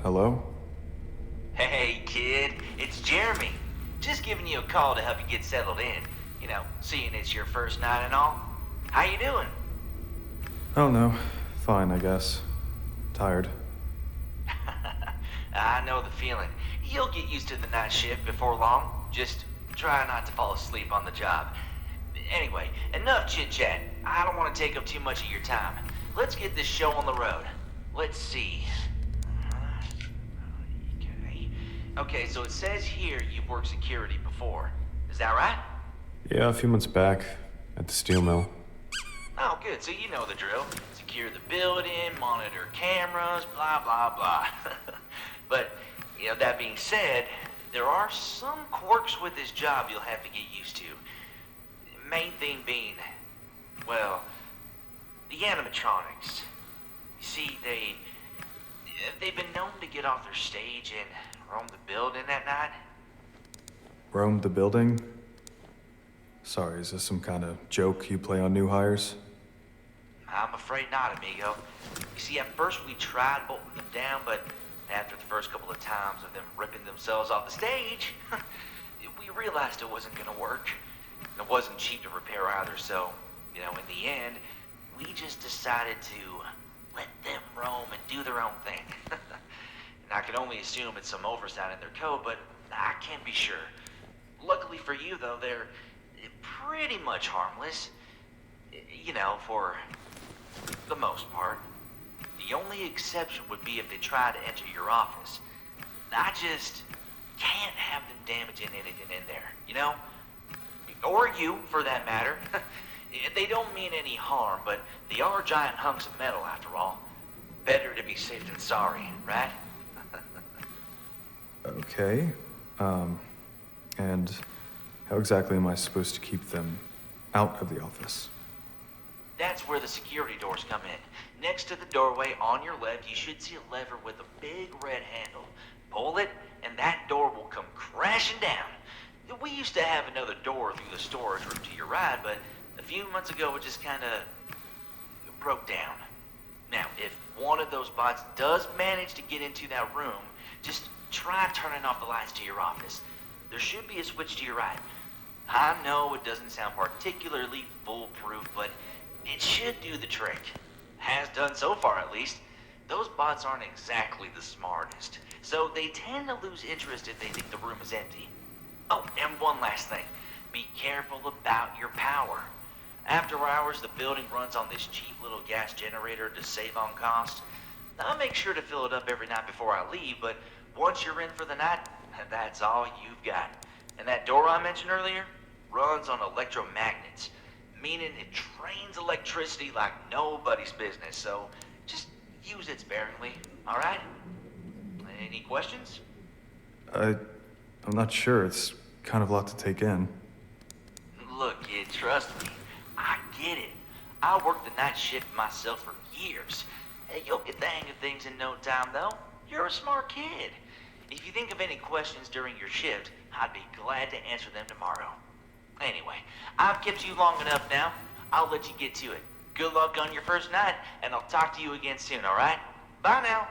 Hello? Hey, kid, it's Jeremy. Just giving you a call to help you get settled in. You know, seeing it's your first night and all. How you doing? Oh no, fine, I guess. Tired. I know the feeling. You'll get used to the night shift before long. Just try not to fall asleep on the job. Anyway, enough chit-chat. I don't want to take up too much of your time. Let's get this show on the road. Let's see. Okay, so it says here you've worked security before. Is that right? Yeah, a few months back, at the steel mill. Oh, good. So you know the drill. Secure the building, monitor cameras, blah, blah, blah. But, you know, that being said, there are some quirks with this job you'll have to get used to. Main thing being, well, the animatronics. You see, they've been known to get off their stage and roam the building that night. Roamed the building? Sorry, is this some kind of joke you play on new hires? I'm afraid not, amigo. You see, at first we tried bolting them down, but after the first couple of times of them ripping themselves off the stage, we realized it wasn't gonna work. It wasn't cheap to repair either, so, you know, in the end, we just decided to let them roam and do their own thing. And I can only assume it's some oversight in their code, but I can't be sure. Luckily for you, though, they're pretty much harmless. You know, for the most part. The only exception would be if they try to enter your office. I just can't have them damaging anything in there, you know? Or you, for that matter. They don't mean any harm, but they are giant hunks of metal, after all. Better to be safe than sorry, right? Okay. And how exactly am I supposed to keep them out of the office? That's where the security doors come in. Next to the doorway on your left, you should see a lever with a big red handle. Pull it, and that door will come crashing down. We used to have another door through the storage room to your right, but a few months ago it just kinda broke down. Now, if one of those bots does manage to get into that room, just try turning off the lights to your office. There should be a switch to your right. I know it doesn't sound particularly foolproof, but it should do the trick. Has done so far, at least. Those bots aren't exactly the smartest, so they tend to lose interest if they think the room is empty. Oh, and one last thing. Be careful about your power. After hours, the building runs on this cheap little gas generator to save on costs. I'll make sure to fill it up every night before I leave, but once you're in for the night, that's all you've got. And that door I mentioned earlier runs on electromagnets, meaning it drains electricity like nobody's business, so just use it sparingly, all right? Any questions? I'm not sure. It's kind of a lot to take in. Look, kid, trust me. I get it. I worked the night shift myself for years. Hey, you'll get the hang of things in no time, though. You're a smart kid. If you think of any questions during your shift, I'd be glad to answer them tomorrow. Anyway, I've kept you long enough now. I'll let you get to it. Good luck on your first night, and I'll talk to you again soon, all right? Bye now.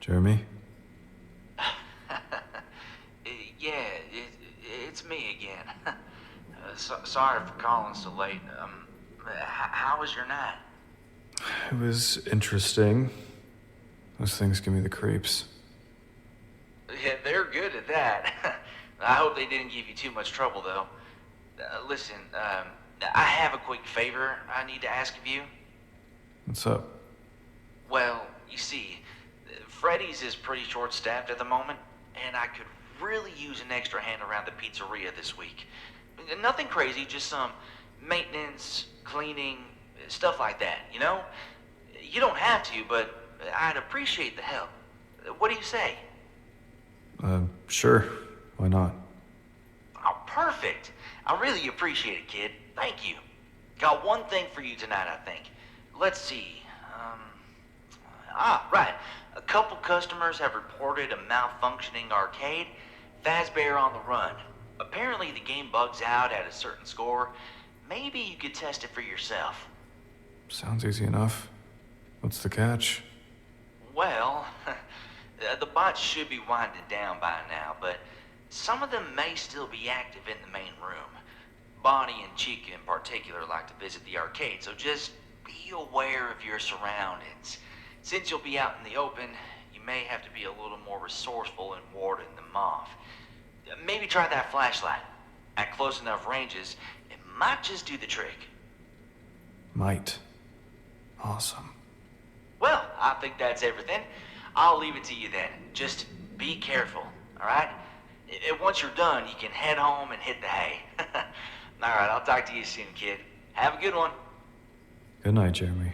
Jeremy? Yeah, it's me again. Sorry for calling so late. How was your night? It was interesting. Those things give me the creeps. Yeah, they're good at that. I hope they didn't give you too much trouble, though. Listen, I have a quick favor I need to ask of you. What's up? Well, you see, Freddy's is pretty short-staffed at the moment, and I could really use an extra hand around the pizzeria this week. Nothing crazy, just some maintenance, cleaning, stuff like that, you know? You don't have to, but I'd appreciate the help. What do you say? Sure. Why not? Oh, perfect. I really appreciate it, kid. Thank you. Got one thing for you tonight, I think. Let's see. Right. A couple customers have reported a malfunctioning arcade. Fazbear on the run. Apparently the game bugs out at a certain score. Maybe you could test it for yourself. Sounds easy enough. What's the catch? Well, the bots should be winding down by now, but some of them may still be active in the main room. Bonnie and Chica in particular like to visit the arcade, so just be aware of your surroundings. Since you'll be out in the open, you may have to be a little more resourceful in warding them off. Maybe try that flashlight. At close enough ranges, it might just do the trick. Might. Awesome. Well, I think that's everything. I'll leave it to you then. Just be careful, alright? Once you're done, you can head home and hit the hay. Alright, I'll talk to you soon, kid. Have a good one. Good night, Jeremy.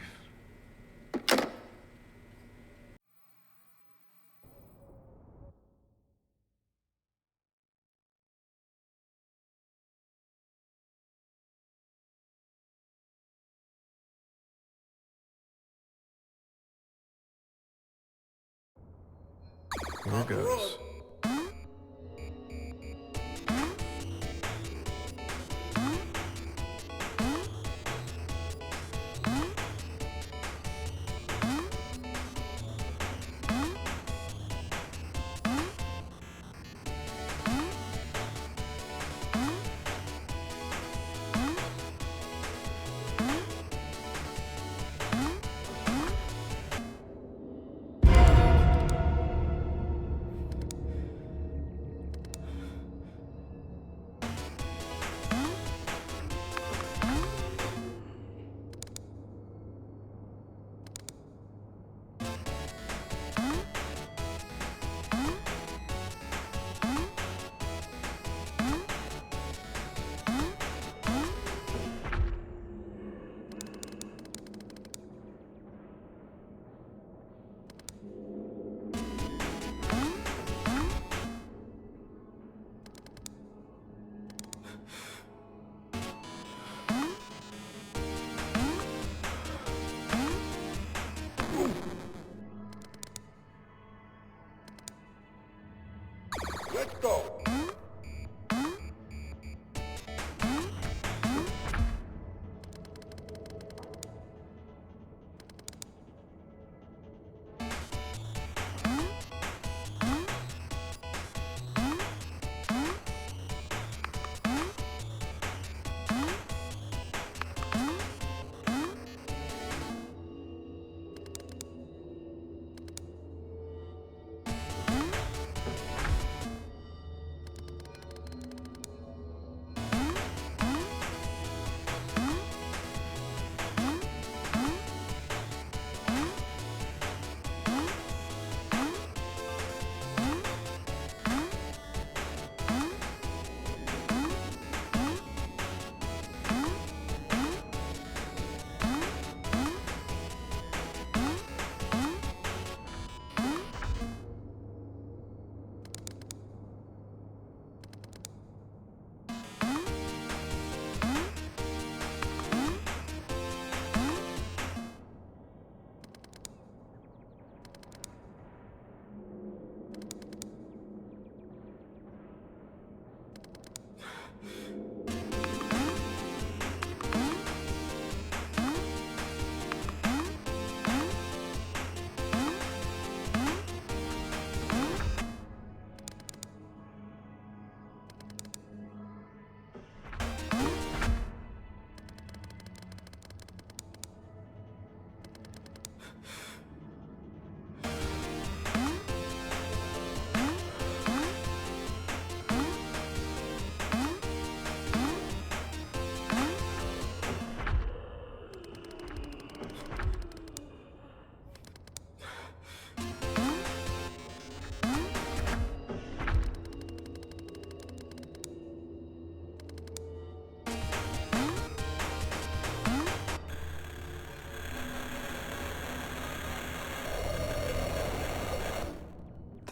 Here goes.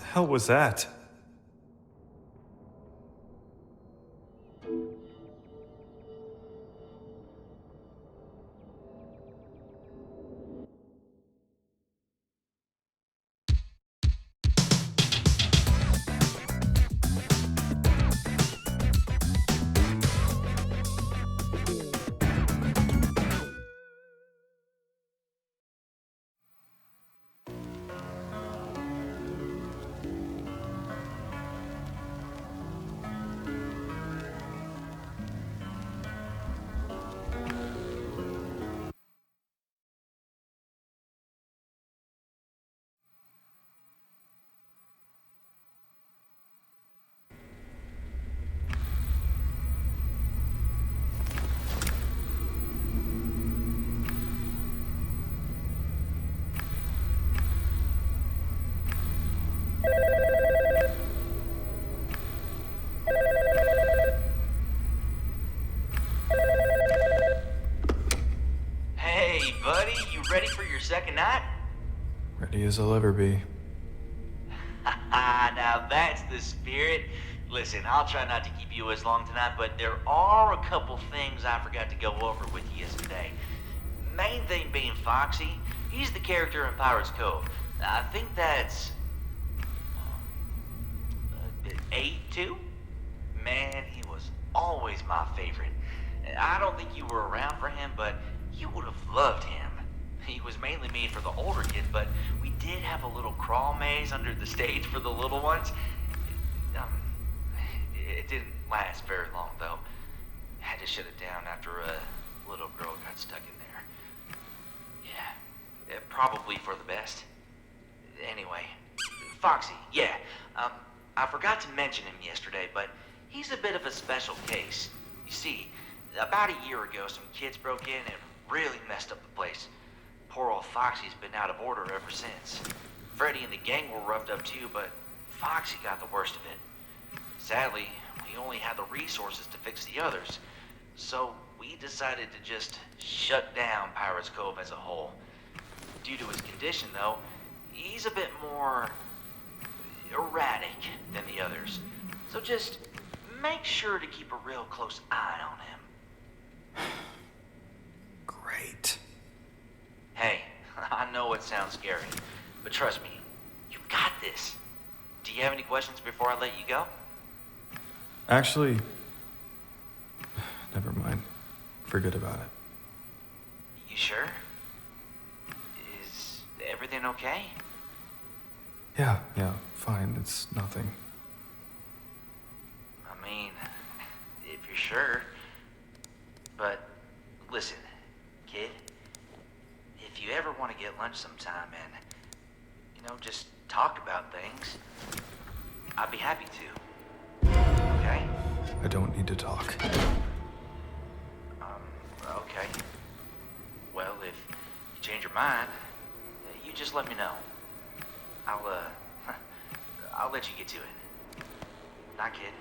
hell was that? Hey, buddy, you ready for your second night? Ready as I'll ever be. Now that's the spirit. Listen, I'll try not to keep you as long tonight, but there are a couple things I forgot to go over with you yesterday. Main thing being Foxy. He's the character in Pirates Cove. I think that's... A2? Man, he was always my favorite. I don't think you were around for him, but you would have loved him. He was mainly made for the older kids, but we did have a little crawl maze under the stage for the little ones. It didn't last very long, though. Had to shut it down after a little girl got stuck in there. Yeah, probably for the best. Anyway, Foxy, yeah. I forgot to mention him yesterday, but he's a bit of a special case. You see, about a year ago, some kids broke in and really messed up the place. Poor old Foxy's been out of order ever since. Freddy and the gang were roughed up too, but Foxy got the worst of it. Sadly, we only had the resources to fix the others, so we decided to just shut down Pirates Cove as a whole. Due to his condition, though, he's a bit more erratic than the others, so just make sure to keep a real close eye on him. Great. Hey, I know it sounds scary, but trust me, you got this. Do you have any questions before I let you go? Actually, never mind. Forget about it. You sure? Is everything okay? Yeah, fine. It's nothing. I mean, if you're sure. But listen, kid, if you ever want to get lunch sometime and, just talk about things, I'd be happy to. Okay? I don't need to talk. Okay. Well, if you change your mind, you just let me know. I'll let you get to it. Night, kid.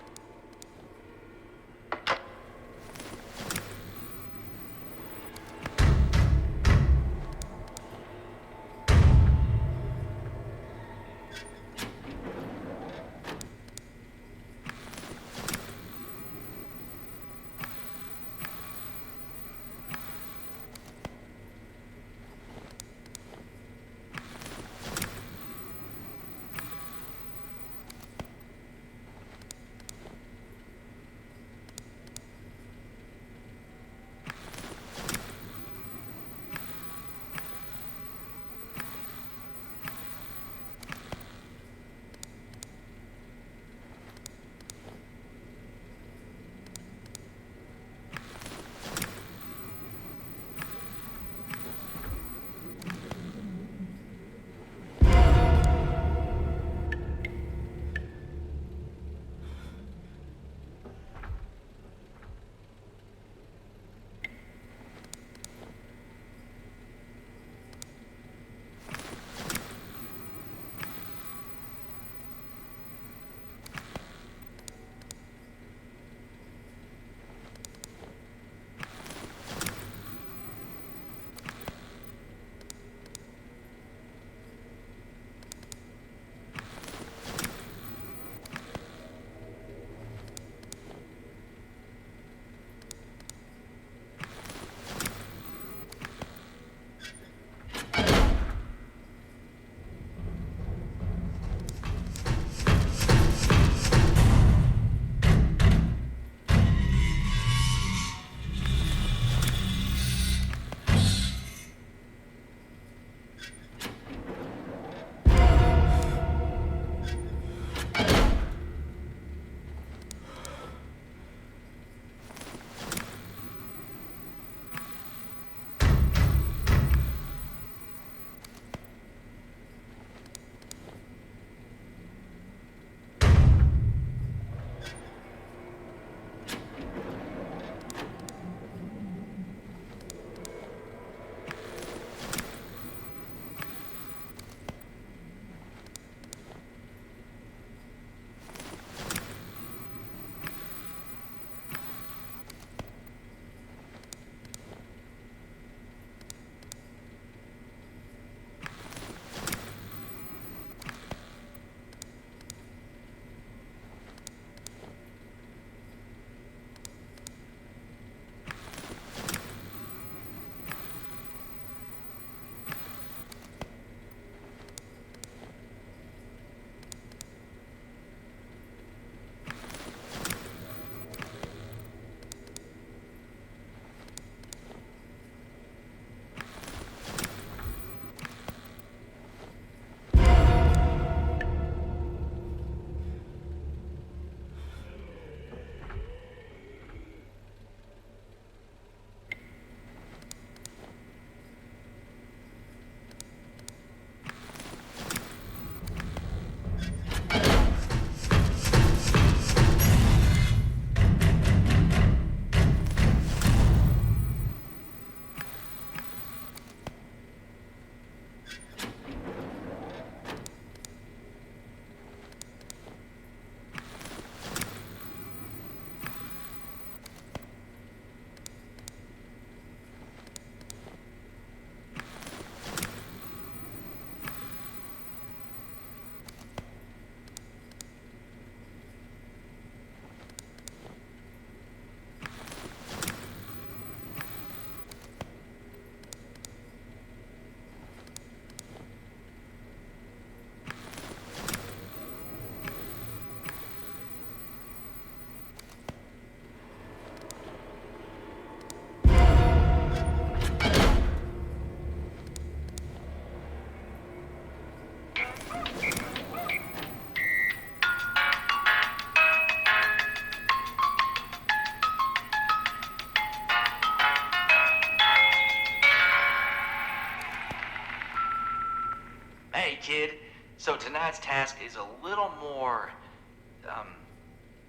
So tonight's task is a little more,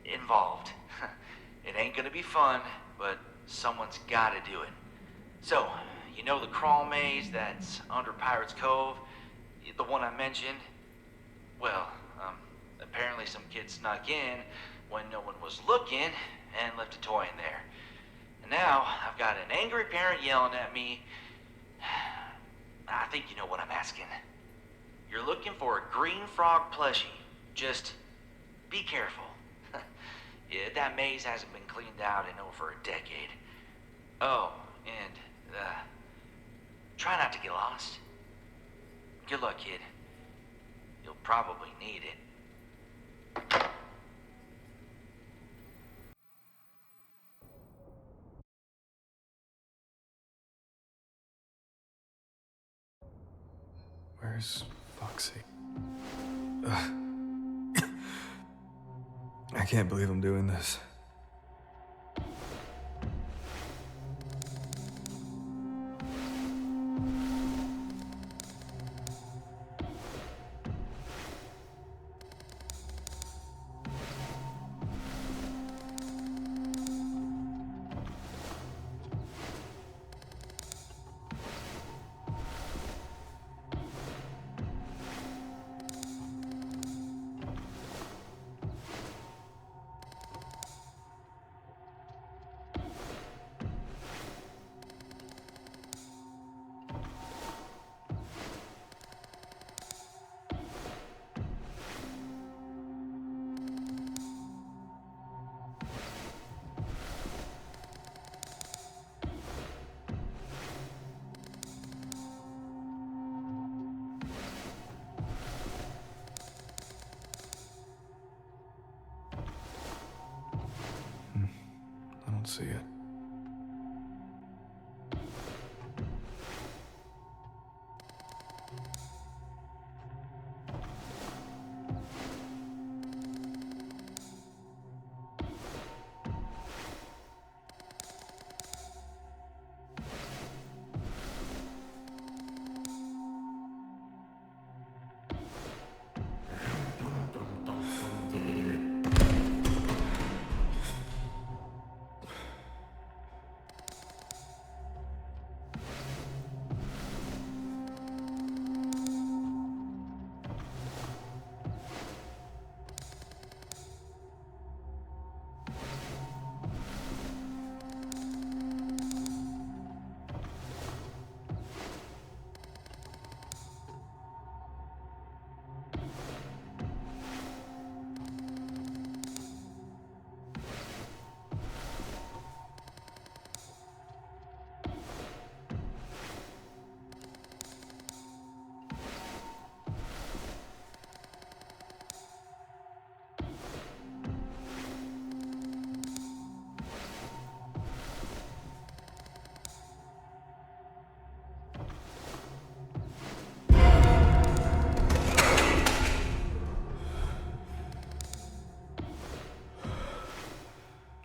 involved. It ain't gonna be fun, but someone's gotta do it. So, you know the crawl maze that's under Pirate's Cove? The one I mentioned? Well, apparently some kid snuck in when no one was looking and left a toy in there. And now I've got an angry parent yelling at me. I think you know what I'm asking. You're looking for a green frog plushie. Just be careful. Yeah, that maze hasn't been cleaned out in over a decade. Oh, and, try not to get lost. Good luck, kid. You'll probably need it. Where's Foxy? Ugh. I can't believe I'm doing this. I don't see it.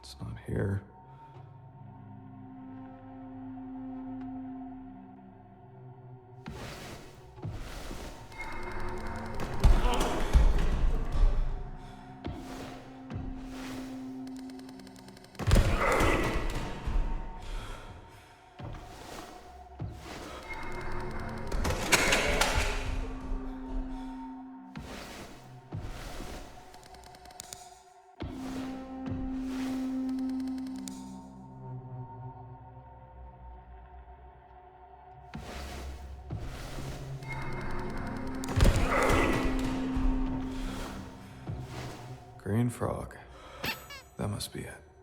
It's not here. Green frog. That must be it.